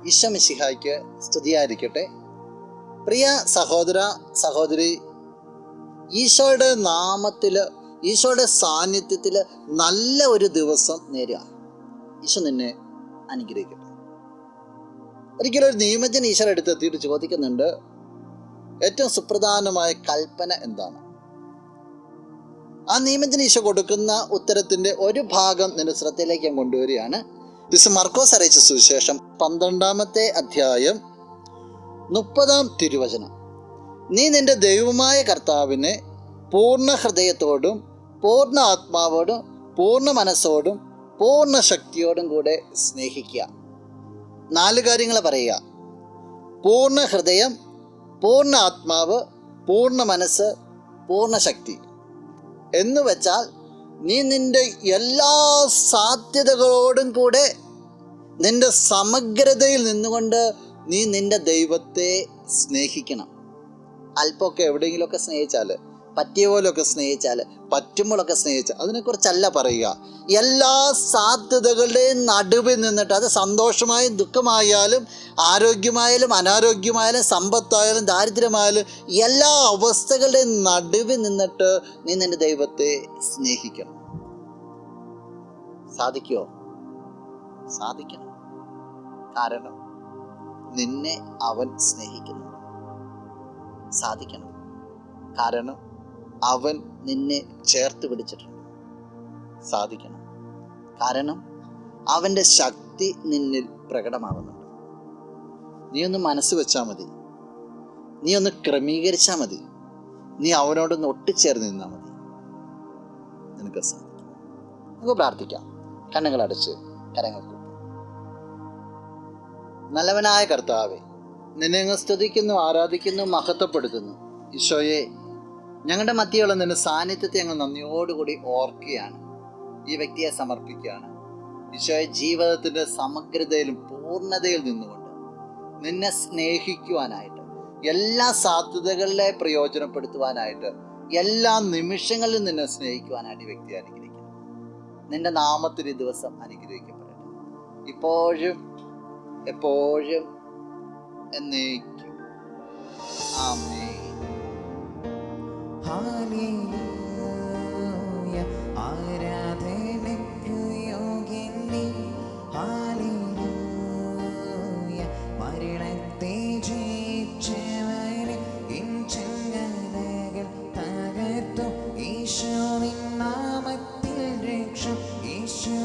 ഈശോ മിശിഹായ്ക്ക് സ്തുതിയായിരിക്കട്ടെ. പ്രിയ സഹോദര സഹോദരി, ഈശോയുടെ നാമത്തിൽ, ഈശോയുടെ സാന്നിധ്യത്തിൽ നല്ല ഒരു ദിവസം നേരുക. ഈശോ നിന്നെ അനുഗ്രഹിക്കട്ടെ. ഒരിക്കലും ഒരു നിയമജ്ഞൻ ഈശോയുടെ അടുത്ത് എത്തിയിട്ട് ചോദിക്കുന്നുണ്ട്, ഏറ്റവും സുപ്രധാനമായ കൽപ്പന എന്താണ്? ആ നിയമജ്ഞൻ ഈശോ കൊടുക്കുന്ന ഉത്തരത്തിൻ്റെ ഒരു ഭാഗം നിന്റെ ശ്രദ്ധയിലേക്ക് ഞാൻ കൊണ്ടുവരികയാണ്. മർക്കോസ് അറിയിച്ച സുവിശേഷം 12-ാമത്തെ അധ്യായം 30-ാം തിരുവചനം. നീ നിന്റെ ദൈവമായ കർത്താവിനെ പൂർണ്ണ ഹൃദയത്തോടും പൂർണ്ണ ആത്മാവോടും പൂർണ്ണ മനസ്സോടും പൂർണ്ണ ശക്തിയോടും കൂടെ സ്നേഹിക്കുക. 4 കാര്യങ്ങൾ പറയുക: പൂർണ്ണ ഹൃദയം, പൂർണ്ണ ആത്മാവ്, പൂർണ്ണ മനസ്സ്, പൂർണ്ണ ശക്തി. എന്ന് വെച്ചാൽ നീ നിന്റെ എല്ലാ സാധ്യതകളോടും കൂടെ നിന്റെ സമഗ്രതയിൽ നിന്നുകൊണ്ട് നീ നിന്റെ ദൈവത്തെ സ്നേഹിക്കണം. അല്പമൊക്കെ എവിടെയെങ്കിലുമൊക്കെ സ്നേഹിച്ചാൽ, പറ്റിയ പോലെയൊക്കെ സ്നേഹിച്ചാൽ, പറ്റുമ്പോഴൊക്കെ സ്നേഹിച്ചാൽ, അതിനെക്കുറിച്ചല്ല പറയുക. എല്ലാ സാധ്യതകളുടെയും നടുവിൽ നിന്നിട്ട്, അത് സന്തോഷമായും ദുഃഖമായാലും ആരോഗ്യമായാലും അനാരോഗ്യമായാലും സമ്പത്തായാലും ദാരിദ്ര്യമായാലും എല്ലാ അവസ്ഥകളുടെയും നടുവിൽ നിന്നിട്ട് നീ നിന്റെ ദൈവത്തെ സ്നേഹിക്കണം. സാധിക്കുമോ? സാധിക്കണം. കാരണം നിന്നെ അവൻ സ്നേഹിക്കുന്നു. സാധിക്കണം. കാരണം അവൻ നിന്നെ ചേർത്ത് പിടിച്ചിട്ടുണ്ട്. സാധിക്കണം. കാരണം അവൻ്റെ ശക്തി നിന്നിൽ പ്രകടമാകുന്നുണ്ട്. നീ ഒന്ന് മനസ്സ് വെച്ചാൽ മതി, നീ ഒന്ന് ക്രമീകരിച്ചാൽ മതി, നീ അവനോടൊന്ന് ഒട്ടിച്ചേർന്ന് നിന്നാൽ മതി, നിനക്ക് സാധിക്കും. നമുക്ക് പ്രാർത്ഥിക്കാം. കണ്ണുകളടച്ച് കരങ്ങൾ കൂപ്പി. നല്ലവനായ കർത്താവേ, നിന്നെ ഞങ്ങൾ സ്തുതിക്കുന്നു, ആരാധിക്കുന്നു, മഹത്വപ്പെടുത്തുന്നു. ഈശോയെ, ഞങ്ങളുടെ മധ്യയുള്ള നിന്റെ സാന്നിധ്യത്തെ ഞങ്ങൾ നന്ദിയോടുകൂടി ഓർക്കുകയാണ്. ഈ വ്യക്തിയെ സമർപ്പിക്കുകയാണ്. ഈശോയെ, ജീവിതത്തിൻ്റെ സമഗ്രതയിലും പൂർണ്ണതയിൽ നിന്നുകൊണ്ട് നിന്നെ സ്നേഹിക്കുവാനായിട്ട്, എല്ലാ സാധ്യതകളിലെ പ്രയോജനപ്പെടുത്തുവാനായിട്ട്, എല്ലാ നിമിഷങ്ങളിലും നിന്നെ സ്നേഹിക്കുവാനായിട്ട് ഈ വ്യക്തിയെ അനുഗ്രഹിക്കണം. നിന്റെ നാമത്തിൽ ഈ ദിവസം അനുഗ്രഹിക്കപ്പെടട്ടെ, ഇപ്പോഴും എപ്പോഴും എന്നേക്കും. ആമേൻ. ഹല്ലേലൂയ, ആരാധനയ്ക്കു യോഗ്യൻ നീ. ഹല്ലേലൂയ, മരണത്തെ ജയിച്ചവനെ ഇൻ ചങ്ങലകൾ തകർത്തു. ഈശോവിൻ നാമത്തിൽ രക്ഷ, ഈശോ